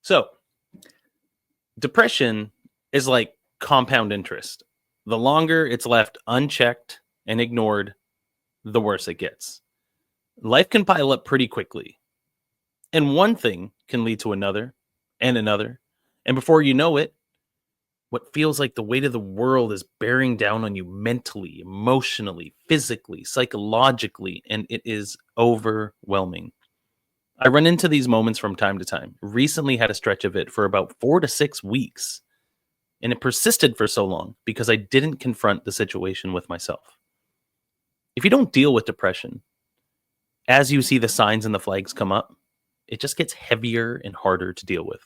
So, depression is like compound interest. The longer it's left unchecked and ignored, the worse it gets. Life can pile up pretty quickly, and one thing can lead to another and another. And before you know it, what feels like the weight of the world is bearing down on you mentally, emotionally, physically, psychologically, and it is overwhelming. I run into these moments from time to time. Recently had a stretch of it for about 4 to 6 weeks. And it persisted for so long because I didn't confront the situation with myself. If you don't deal with depression, as you see the signs and the flags come up, it just gets heavier and harder to deal with.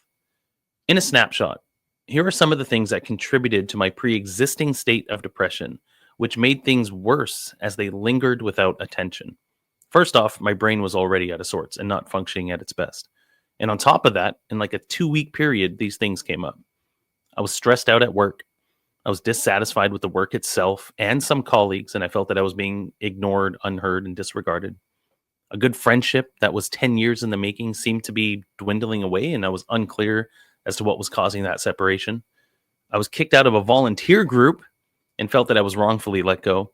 In a snapshot, here are some of the things that contributed to my pre existing state of depression, which made things worse as they lingered without attention. First off, my brain was already out of sorts and not functioning at its best. And on top of that, in like a 2 week period, these things came up. I was stressed out at work. I was dissatisfied with the work itself and some colleagues, and I felt that I was being ignored, unheard, and disregarded. A good friendship that was 10 years in the making seemed to be dwindling away, and I was unclear as to what was causing that separation. I was kicked out of a volunteer group and felt that I was wrongfully let go.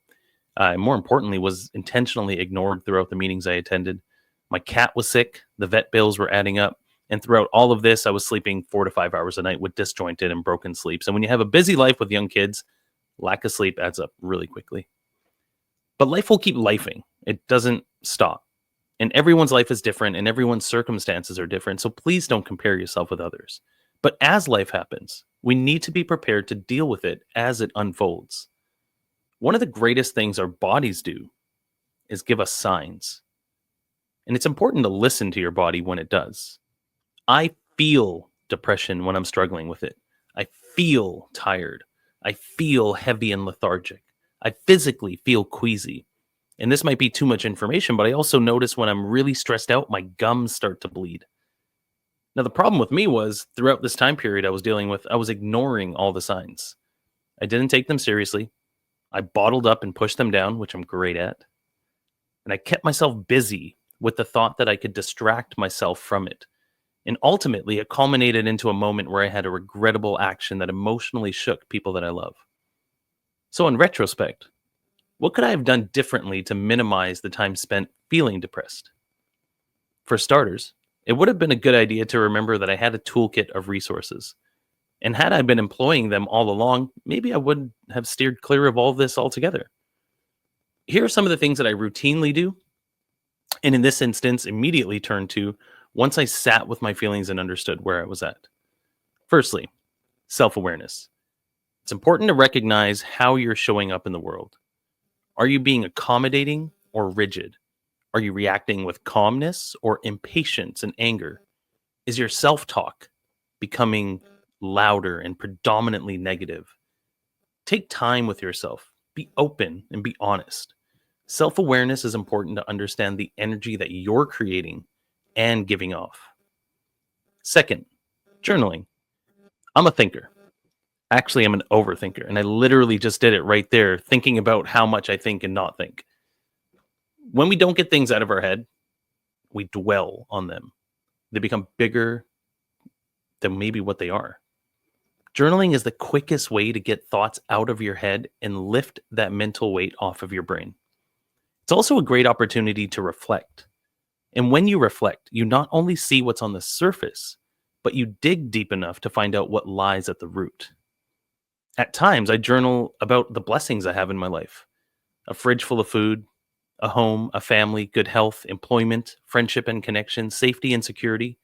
And more importantly, was intentionally ignored throughout the meetings I attended. My cat was sick. The vet bills were adding up. And throughout all of this, I was sleeping 4 to 5 hours a night with disjointed and broken sleeps. And when you have a busy life with young kids, lack of sleep adds up really quickly. But life will keep lifing. It doesn't stop. And everyone's life is different and everyone's circumstances are different. So please don't compare yourself with others. But as life happens, we need to be prepared to deal with it as it unfolds. One of the greatest things our bodies do is give us signs. And it's important to listen to your body when it does. I feel depression when I'm struggling with it. I feel tired. I feel heavy and lethargic. I physically feel queasy. And this might be too much information, but I also notice when I'm really stressed out, my gums start to bleed. Now, the problem with me was throughout this time period I was dealing with, I was ignoring all the signs. I didn't take them seriously. I bottled up and pushed them down, which I'm great at. And I kept myself busy with the thought that I could distract myself from it. And ultimately, it culminated into a moment where I had a regrettable action that emotionally shook people that I love. So, in retrospect, what could I have done differently to minimize the time spent feeling depressed? For starters, it would have been a good idea to remember that I had a toolkit of resources. And had I been employing them all along, maybe I would have steered clear of all of this altogether. Here are some of the things that I routinely do, and in this instance, immediately turned to once I sat with my feelings and understood where I was at. Firstly, self awareness. It's important to recognize how you're showing up in the world. Are you being accommodating or rigid? Are you reacting with calmness or impatience and anger? Is your self talk becoming louder and predominantly negative? Take time with yourself. Be open and be honest. Self awareness is important to understand the energy that you're creating and giving off. Second, journaling. I'm a thinker. Actually, I'm an overthinker, and I literally just did it right there, thinking about how much I think and not think. When we don't get things out of our head, we dwell on them. They become bigger than maybe what they are. Journaling is the quickest way to get thoughts out of your head and lift that mental weight off of your brain. It's also a great opportunity to reflect. And when you reflect, you not only see what's on the surface, but you dig deep enough to find out what lies at the root. At times, I journal about the blessings I have in my life: a fridge full of food, a home, a family, good health, employment, friendship and connection, safety and security.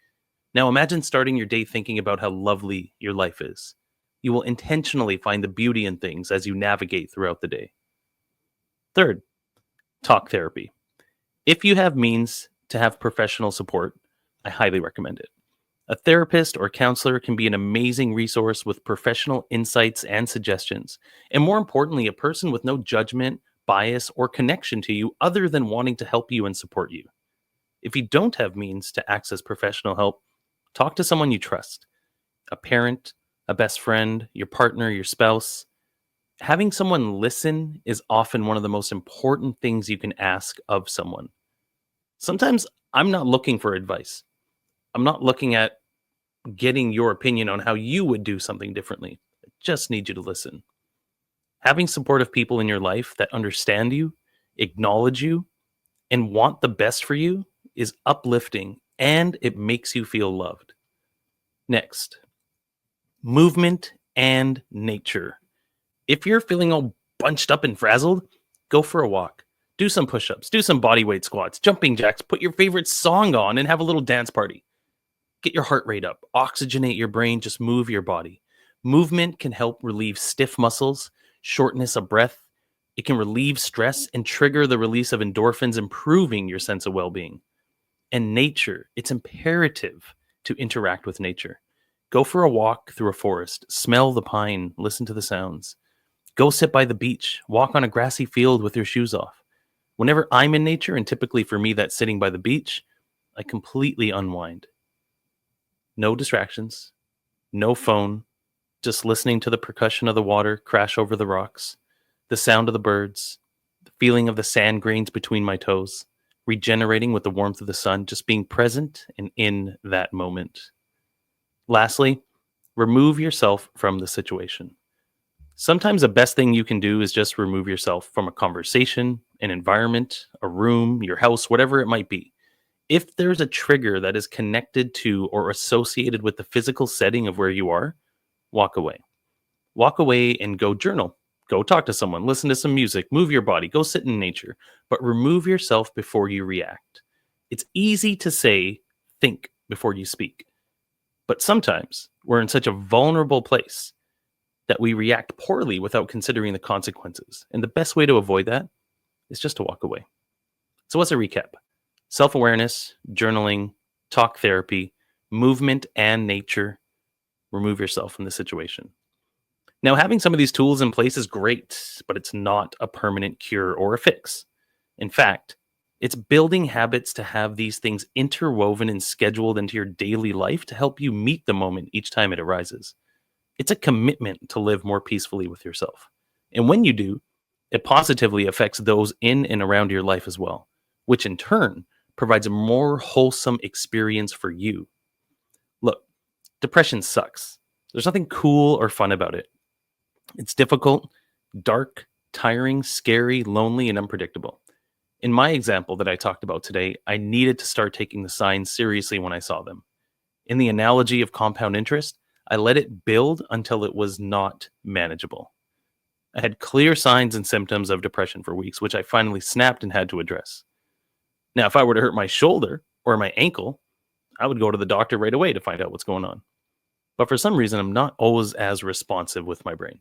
Now imagine starting your day thinking about how lovely your life is. You will intentionally find the beauty in things as you navigate throughout the day. Third, talk therapy. If you have means to have professional support, I highly recommend it. A therapist or counselor can be an amazing resource with professional insights and suggestions. And more importantly, a person with no judgment, bias, or connection to you other than wanting to help you and support you. If you don't have means to access professional help, talk to someone you trust: a parent, a best friend, your partner, your spouse. Having someone listen is often one of the most important things you can ask of someone. Sometimes I'm not looking for advice. I'm not looking at getting your opinion on how you would do something differently. I just need you to listen. Having supportive people in your life that understand you, acknowledge you, and want the best for you is uplifting and it makes you feel loved. Next, movement and nature. If you're feeling all bunched up and frazzled, go for a walk. Do some push ups, do some body weight squats, jumping jacks, put your favorite song on, and have a little dance party. Get your heart rate up, oxygenate your brain, just move your body. Movement can help relieve stiff muscles, shortness of breath. It can relieve stress and trigger the release of endorphins, improving your sense of well being. And nature, it's imperative to interact with nature. Go for a walk through a forest, smell the pine, listen to the sounds. Go sit by the beach, walk on a grassy field with your shoes off. Whenever I'm in nature, and typically for me that's sitting by the beach, I completely unwind. No distractions, no phone, just listening to the percussion of the water crash over the rocks, the sound of the birds, the feeling of the sand grains between my toes, regenerating with the warmth of the sun, just being present and in that moment. Lastly, remove yourself from the situation. Sometimes the best thing you can do is just remove yourself from a conversation, an environment, a room, your house, whatever it might be. If there's a trigger that is connected to or associated with the physical setting of where you are, walk away. Walk away and go journal. Go talk to someone, listen to some music, move your body, go sit in nature, but remove yourself before you react. It's easy to say, think before you speak. But sometimes we're in such a vulnerable place that we react poorly without considering the consequences. And the best way to avoid that is just to walk away. So, what's a recap? Self awareness, journaling, talk therapy, movement, and nature. Remove yourself from the situation. Now, having some of these tools in place is great, but it's not a permanent cure or a fix. In fact, it's building habits to have these things interwoven and scheduled into your daily life to help you meet the moment each time it arises. It's a commitment to live more peacefully with yourself. And when you do, it positively affects those in and around your life as well, which in turn provides a more wholesome experience for you. Look, depression sucks. There's nothing cool or fun about it. It's difficult, dark, tiring, scary, lonely, and unpredictable. In my example that I talked about today, I needed to start taking the signs seriously when I saw them. In the analogy of compound interest, I let it build until it was not manageable. I had clear signs and symptoms of depression for weeks, which I finally snapped and had to address. Now, if I were to hurt my shoulder or my ankle, I would go to the doctor right away to find out what's going on. But for some reason, I'm not always as responsive with my brain.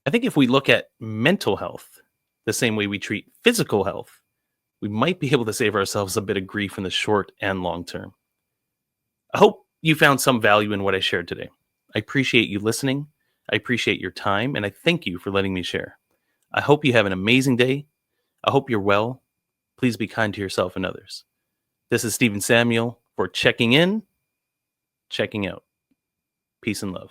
I think if we look at mental health the same way we treat physical health, we might be able to save ourselves a bit of grief in the short and long term. I hope you found some value in what I shared today. I appreciate you listening. I appreciate your time, and I thank you for letting me share. I hope you have an amazing day. I hope you're well. Please be kind to yourself and others. This is Stephen Samuel for Checking In, Checking Out. Peace and love.